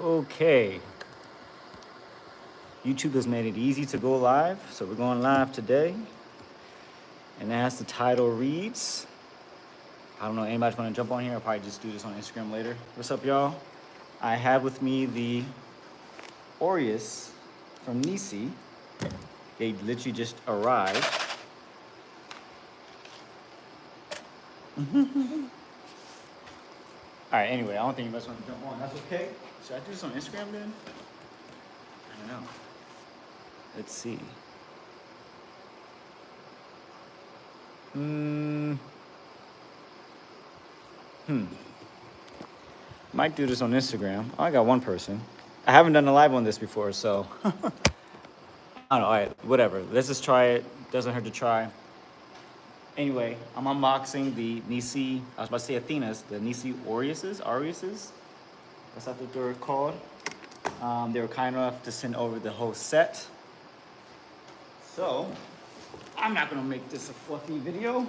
Okay, YouTube has made it easy to go live, so we're going live today. And as the title reads, I don't know, anybody's gonna jump on here, I'll probably just do this on Instagram later. What's up, y'all? I have with me the Aureus from NISI. They literally just arrived. All right, anyway, I don't think anybody's gonna jump on. That's okay. Should I do this on Instagram then? I don't know. Let's see. Might do this on Instagram. Oh, I got one person. I haven't done a live on this before, so I don't know. All right, whatever. Let's just try it. Doesn't hurt to try. Anyway, I'm unboxing the NISI. I was about to say Athenas. The NISI Aureus. That's what they're called. They were kind enough to send over the whole set. So I'm not gonna make this a fluffy video.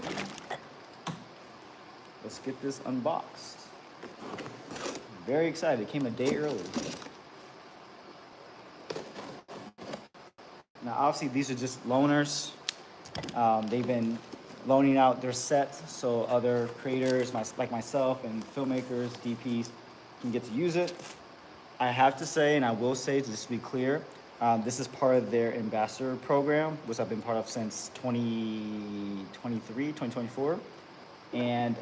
Let's get this unboxed. Very excited. It came a day early. Now, obviously, these are just loaners. They've been loaning out their sets so other creators, like myself, and filmmakers, DPs, can get to use it. I have to say, and I will say, just to be clear, this is part of their ambassador program, which I've been part of since 2024. And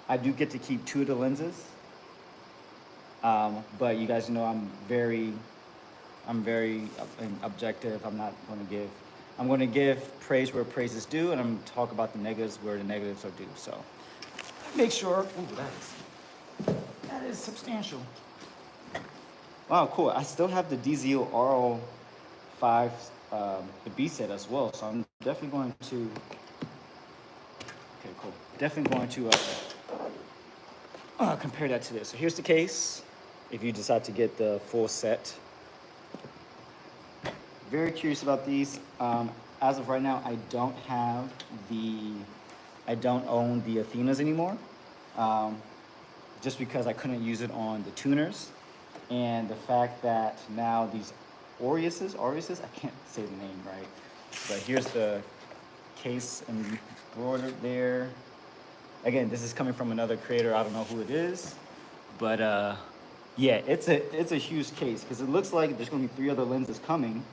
I do get to keep 2 of the lenses. But you guys know I'm very objective. I'm going to give praise where praise is due, and I'm going to talk about the negatives where the negatives are due. So make sure, that is substantial. Wow, cool. I still have the DZO RL5, the B set as well. So I'm definitely going to, okay, cool. Definitely going to compare that to this. So here's the case, if you decide to get the full set. Very curious about these. As of right now, I don't own the Athenas anymore, just because I couldn't use it on the tuners. And the fact that now these Aureus, I can't say the name right, but here's the case embroidered there. Again, this is coming from another creator. I don't know who it is, but yeah, it's a huge case because it looks like there's gonna be 3 other lenses coming.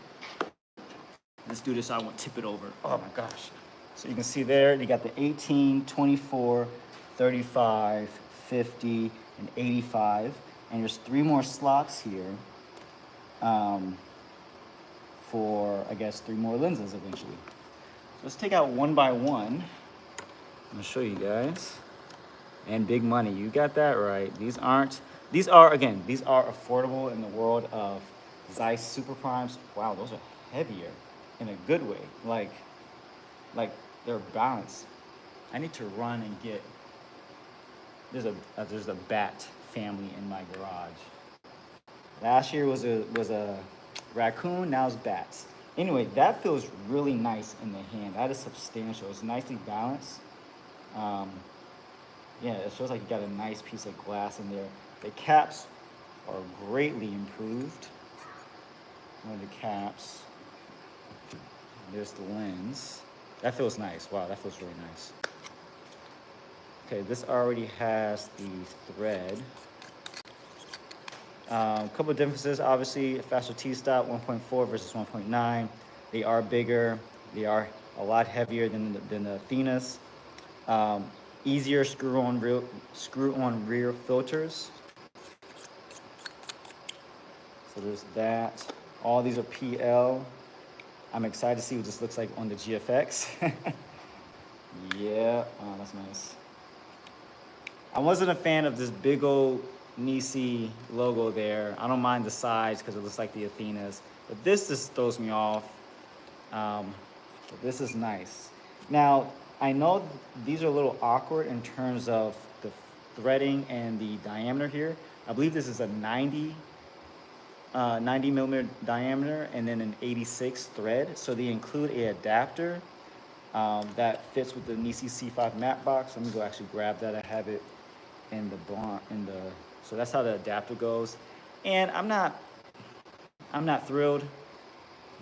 Let's do this. I won't tip it over. Oh my gosh! So you can see there, you got the 18, 24, 35, 50, and 85. And there's 3 more slots here for, I guess, 3 more lenses eventually. So let's take out one by one. I'm gonna show you guys. And big money, you got that right. These are affordable in the world of Zeiss Super Primes. Wow, those are heavier in a good way. Like they're balanced. I need to run and get, there's a bat family in my garage. Last year was a raccoon, now it's bats. Anyway, that feels really nice in the hand. That is substantial. It's nicely balanced. Yeah, it feels like you got a nice piece of glass in there. The caps are greatly improved. One of the caps. There's the lens. That feels nice. Wow, that feels really nice. Okay, this already has the thread. A couple of differences, obviously, faster T-stop, 1.4 versus 1.9. They are bigger. They are a lot heavier than the Athenas. Easier screw-on rear filters. So there's that. All these are PL. I'm excited to see what this looks like on the GFX. Yeah, oh, that's nice. I wasn't a fan of this big old NISI logo there. I don't mind the size because it looks like the Athenas, but this just throws me off. But this is nice. Now, I know these are a little awkward in terms of the threading and the diameter here. I believe this is a 90 millimeter diameter and then an 86 thread. So they include a adapter that fits with the NISI C5 matte box. Let me go actually grab that. I have it in the so that's how the adapter goes. And I'm not thrilled,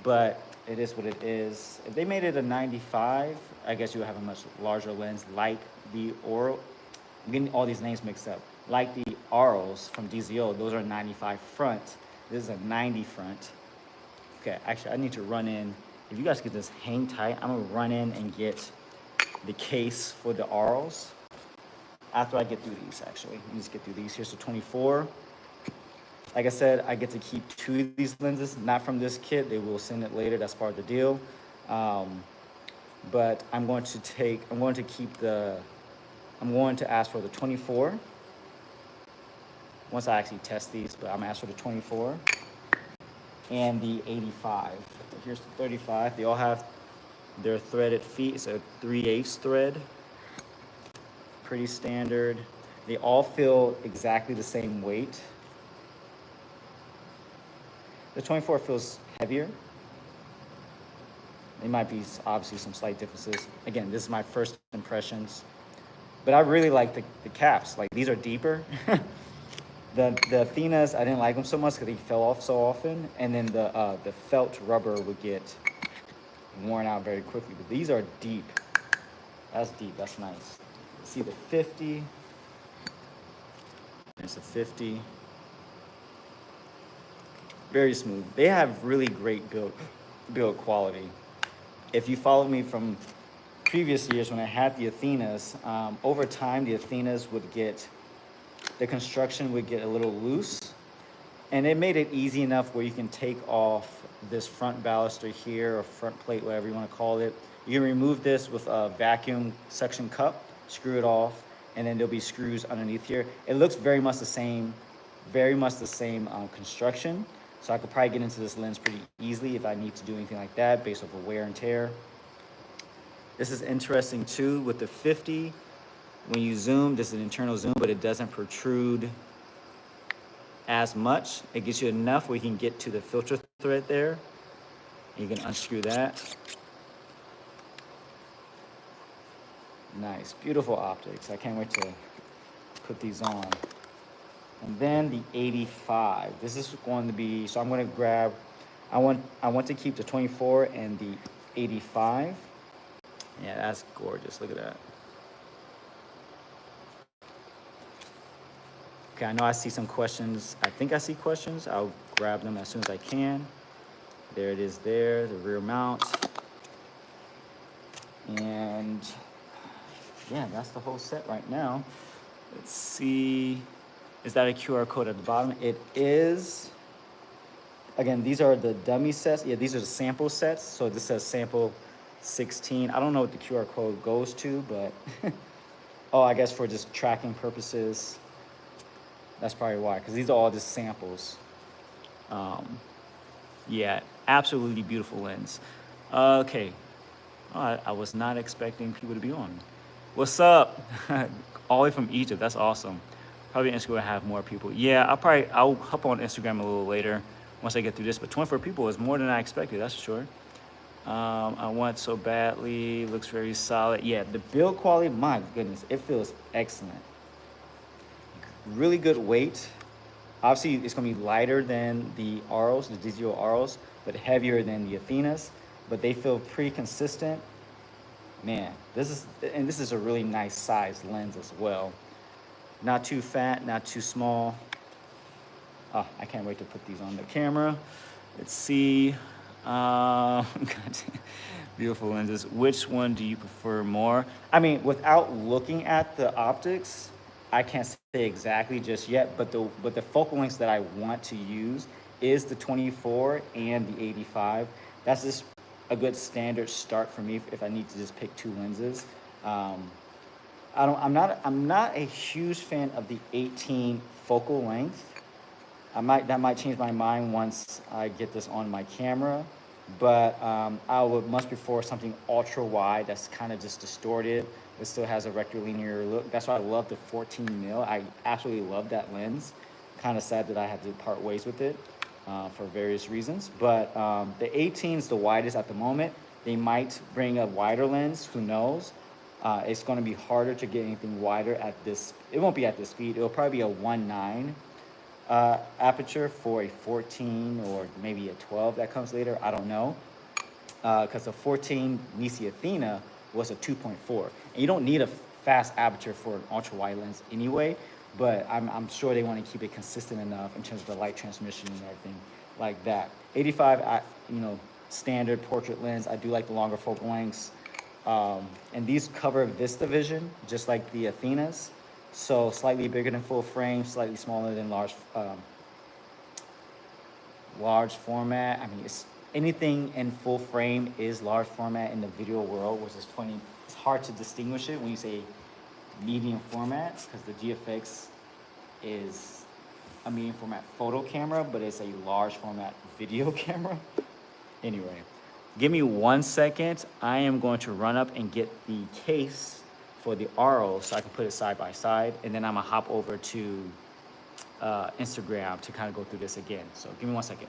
but it is what it is. If they made it a 95, I guess you would have a much larger lens like the Aureus. I'm getting all these names mixed up. Like the Aureus from DZO, those are 95 front. This is a 90 front. Okay, actually I need to run in. If you guys could just hang tight, I'm gonna run in and get the case for the Aureus after I get through these, actually. Let me just get through these. Here's the 24. Like I said, I get to keep 2 of these lenses, not from this kit. They will send it later. That's part of the deal. But I'm going to ask for the 24 once I actually test these, but I'm gonna ask for the 24 and the 85. Here's the 35. They all have their threaded feet. It's a 3/8 thread. Pretty standard. They all feel exactly the same weight. The 24 feels heavier. There might be obviously some slight differences. Again, this is my first impressions, but I really like the caps. Like, these are deeper. The Athenas, I didn't like them so much because they fell off so often, and then the felt rubber would get worn out very quickly. But these are deep. That's deep. That's nice. See the 50. There's the 50. Very smooth. They have really great build quality. If you followed me from previous years when I had the Athenas, over time the Athenas the construction would get a little loose, and it made it easy enough where you can take off this front baluster here, or front plate, whatever you want to call it. You can remove this with a vacuum suction cup, screw it off, and then there'll be screws underneath here. It looks very much the same construction. So I could probably get into this lens pretty easily if I need to do anything like that based off of wear and tear. This is interesting too with the 50. When you zoom, this is an internal zoom, but it doesn't protrude as much. It gives you enough where you can get to the filter thread there. You can unscrew that. Nice, beautiful optics. I can't wait to put these on. And then the 85. This is going to be, so I'm going to grab, I want to keep the 24 and the 85. Yeah, that's gorgeous. Look at that. Okay, I know I see some questions. I think I see questions. I'll grab them as soon as I can. There it is there, the rear mount. And yeah, that's the whole set right now. Let's see. Is that a QR code at the bottom? It is. Again, these are the dummy sets. Yeah, these are the sample sets. So this says sample 16. I don't know what the QR code goes to, but oh, I guess for just tracking purposes. That's probably why, because these are all just samples. Yeah, absolutely beautiful lens. Okay, I was not expecting people to be on. What's up? All the way from Egypt, that's awesome. Probably Instagram will have more people. Yeah, I'll hop on Instagram a little later once I get through this, but 24 people is more than I expected, that's for sure. I want so badly, looks very solid. Yeah, the build quality, my goodness, it feels excellent. Really good weight. Obviously, it's gonna be lighter than the Aureus, the DZO Aureus, but heavier than the Athenas, but they feel pretty consistent. Man, this is a really nice size lens as well. Not too fat, not too small. Oh, I can't wait to put these on the camera. Let's see. God, beautiful lenses. Which one do you prefer more? I mean, without looking at the optics, I can't say exactly just yet, but the focal lengths that I want to use is the 24 and the 85. That's just a good standard start for me if I need to just pick 2 lenses. I'm not a huge fan of the 18 focal length. That might change my mind once I get this on my camera, but I would much prefer something ultra wide that's kind of just distorted. It still has a rectilinear look. That's why I love the 14 mil. I absolutely love that lens. Kind of sad that I had to part ways with it for various reasons. But the 18 is the widest at the moment. They might bring a wider lens, who knows? It's going to be harder to get anything wider at this. It won't be at this speed. It'll probably be a 1.9 aperture for a 14 or maybe a 12 that comes later. I don't know. Because the 14 NISI Athena was a 2.4. And you don't need a fast aperture for an ultra wide lens anyway, but I'm sure they want to keep it consistent enough in terms of the light transmission and everything like that. 85, standard portrait lens. I do like the longer focal lengths. And these cover Vista vision, just like the Athenas. So slightly bigger than full frame, slightly smaller than large format. I mean, anything in full frame is large format in the video world, which is funny. It's hard to distinguish it when you say medium format, because the GFX is a medium format photo camera, but it's a large format video camera. Anyway, give me 1 second. I am going to run up and get the case for the RO so I can put it side by side, and then I'm gonna hop over to Instagram to kind of go through this again. So give me 1 second.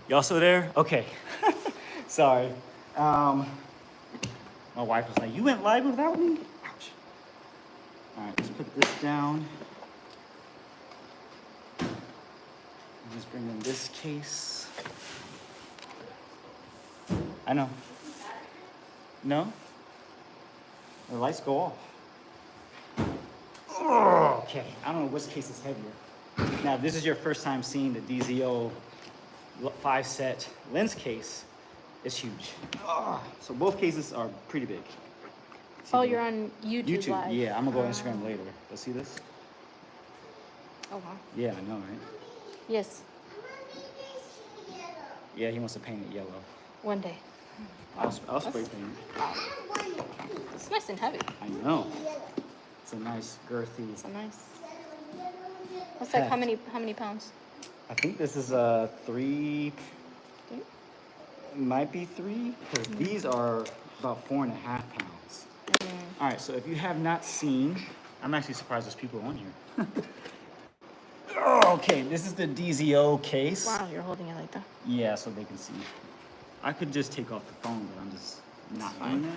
Y'all still there? Okay. Sorry. My wife was like, "You went live without me?" Ouch. All right, let's put this down. Just bring in this case. I know. No? The lights go off. Oh, okay. I don't know which case is heavier. Now, if this is your first time seeing the DZO 5-set lens case, it's huge. So both cases are pretty big. Oh, you're on YouTube Live. Yeah, I'm gonna go on Instagram later. Let's see this. Oh, wow. Yeah, I know, right? Yes. Yeah, he wants to paint it yellow. One day. I'll spray paint it. Wow. It's nice and heavy. I know. It's a nice girthy. It's a nice. What's that? How many pounds? I think this is 3. It might be 3, because these are about 4.5 pounds. All right, so if you have not seen, I'm actually surprised there's people on here. Okay, this is the DZO case. Wow, you're holding it like that. Yeah, so they can see. I could just take off the phone, but I'm just not doing that.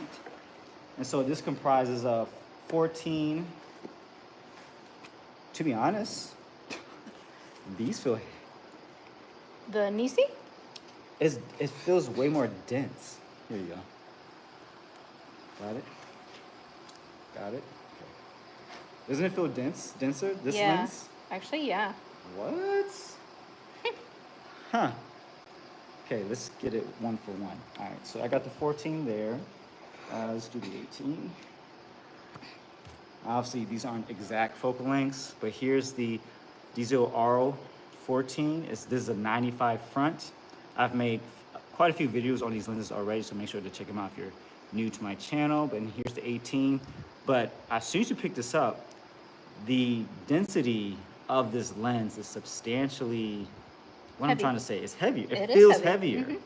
And so this comprises of 14. To be honest, these feel. The NISI? It feels way more dense. Here you go. Got it? Got it? Okay. Doesn't it feel denser, this lens? Actually, yeah. What? Huh. Okay, let's get it 1 for 1. All right, so I got the 14 there. Let's do the 18. Obviously, these aren't exact focal lengths, but here's the DZO RO 14. This is a 95 front. I've made quite a few videos on these lenses already, so make sure to check them out if you're new to my channel. But here's the 18. But as soon as you pick this up, the density of this lens is substantially, what I'm trying to say, it's heavier. It feels heavier.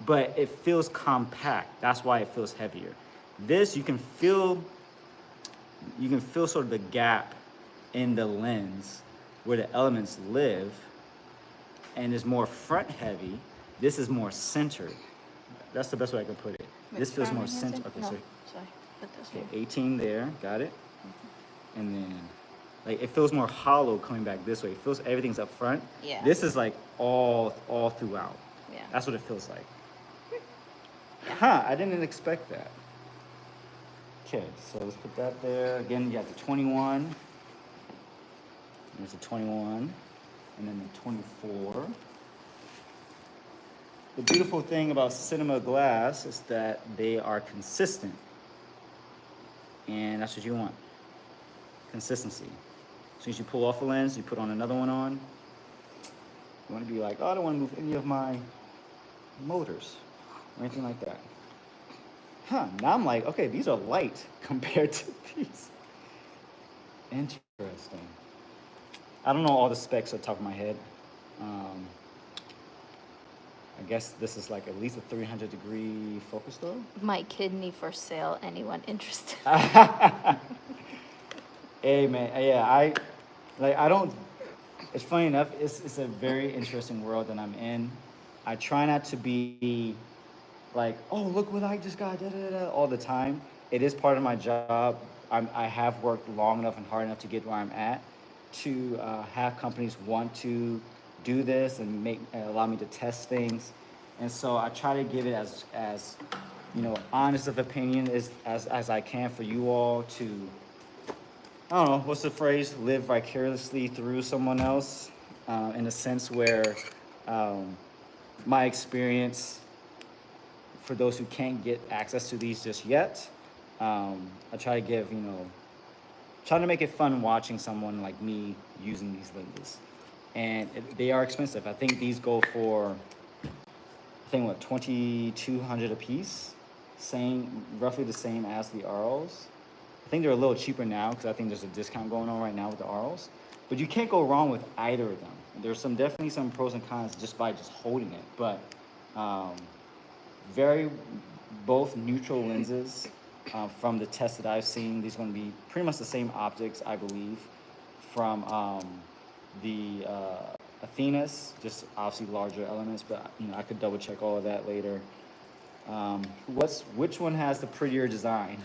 But it feels compact. That's why it feels heavier. This, you can feel sort of the gap in the lens where the elements live, and is more front heavy. This is more centered. That's the best way I can put it. This feels more centered. Okay, sorry. Put this Okay, 18 there, got it. And then, like, it feels more hollow coming back this way. It feels everything's up front. Yeah. This is like all throughout. Yeah. That's what it feels like. Huh, I didn't expect that. Okay, so let's put that there. Again, you have the 21. There's the 21. And then the 24. The beautiful thing about cinema glass is that they are consistent. And that's what you want. Consistency. So as you pull off a lens, you put on another one on. You want to be like, oh, I don't want to move any of my motors or anything like that. Huh, now I'm like, okay, these are light compared to these. Interesting. I don't know all the specs off the top of my head. I guess this is like at least a 300-degree focus though. My kidney for sale. Anyone interested? Hey man, yeah, I don't. It's funny enough. It's a very interesting world that I'm in. I try not to be like, oh, look what I just got, all the time. It is part of my job. I have worked long enough and hard enough to get where I'm at to have companies want to do this and allow me to test things. And so I try to give it as honest of opinion as I can for you all to, I don't know, what's the phrase? Live vicariously through someone else, in a sense where my experience, for those who can't get access to these just yet, I try to give, trying to make it fun watching someone like me using these lenses. And they are expensive. I think these go for, $2,200 a piece? Roughly the same as the RLs. I think they're a little cheaper now because I think there's a discount going on right now with the RLs. But you can't go wrong with either of them. There's definitely some pros and cons just by holding it. But both neutral lenses from the tests that I've seen. These are going to be pretty much the same optics, I believe, from the Athenas, just obviously larger elements, but I could double check all of that later. Which one has the prettier design?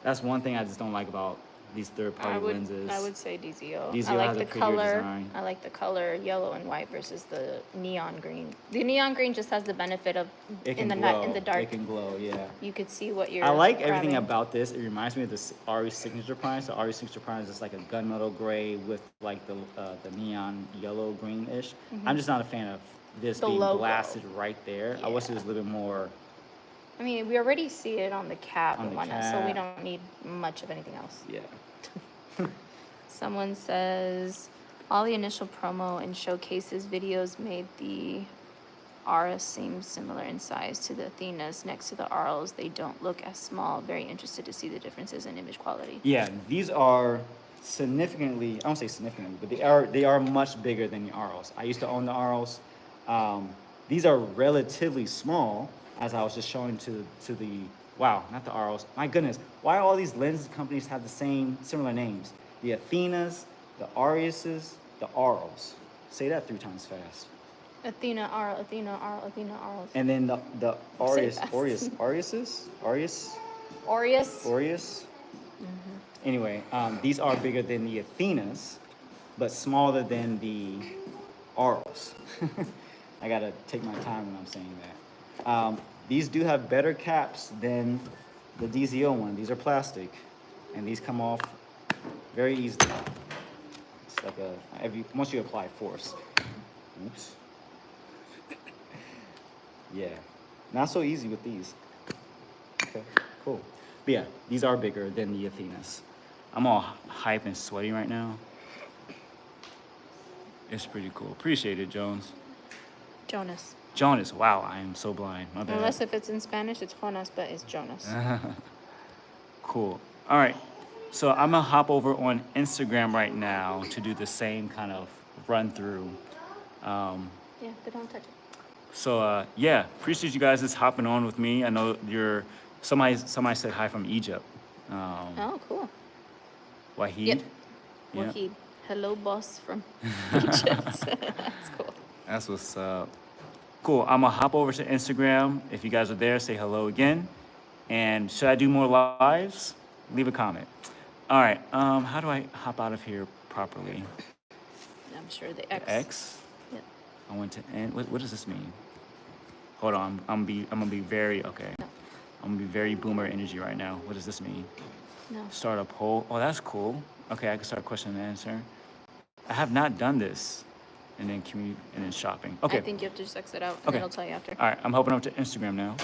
That's one thing I just don't like about these third-party lenses. I would say DZO. DZO I like has the a prettier color. design. I like the color yellow and white versus the neon green. The neon green just has the benefit of in the dark. It can glow, yeah. You could see what you're. I like everything grabbing. about this. It reminds me of the Aureus signature prime. So Aureus signature prime is just like a gunmetal gray with like the neon yellow greenish. I'm just not a fan of this being logo. blasted right there. I wish it Yeah. was a little bit more. I mean, we already see it on the cap On and the whatnot, so we cap. don't need much of anything else. Yeah. Someone says, all the initial promo and showcases videos made the Aureus seem similar in size to the Athenas. Next to the RLs, they don't look as small. Very interested to see the differences in image quality. Yeah, these are significantly, I don't say significantly, but they are much bigger than the RLs. I used to own the RLs. These are relatively small, as I was just showing to the, wow, not the RLs. My goodness, why all these lens companies have the similar names? The Athenas, the Auruses, the RLs. Say that 3 times fast. Athena, RL, Athena, RL, Athena, RL. And then the Aureus, fast. Aureus. Aureus. Anyway, these are bigger than the Athenas, but smaller than the RLs. I gotta take my time when I'm saying that. These do have better caps than the DZO one. These are plastic, and these come off very easily. It's like once you apply force. Oops. Yeah, not so easy with these. Okay, cool. But yeah, these are bigger than the Athenas. I'm all hype and sweaty right now. It's pretty cool. Appreciate it, Jones. Jonas, wow, I am so blind. My bad. Unless if it's in Spanish, it's Jonas, but it's Jonas. Cool. All right. So I'm gonna hop over on Instagram right now to do the same kind of run through. Yeah, but don't touch it. So yeah, appreciate you guys just hopping on with me. I know somebody said hi from Egypt. Oh, cool. Wahid. Yep. Yeah. Wahid. Hello, boss from Egypt. That's cool. That's what's up. Cool. I'm gonna hop over to Instagram. If you guys are there, say hello again. And should I do more lives? Leave a comment. All right. How do I hop out of here properly? I'm sure the X. X. Yep. I went to end. What does this mean? Hold on, I'm gonna be very, okay. No. I'm gonna be very boomer energy right now. What does this mean? No. Start a poll. Oh, that's cool. Okay, I can start question and answer. I have not done this. And then shopping. Okay. I think you have to just exit out and Okay. it'll tell you after. All right, I'm hoping up to Instagram now.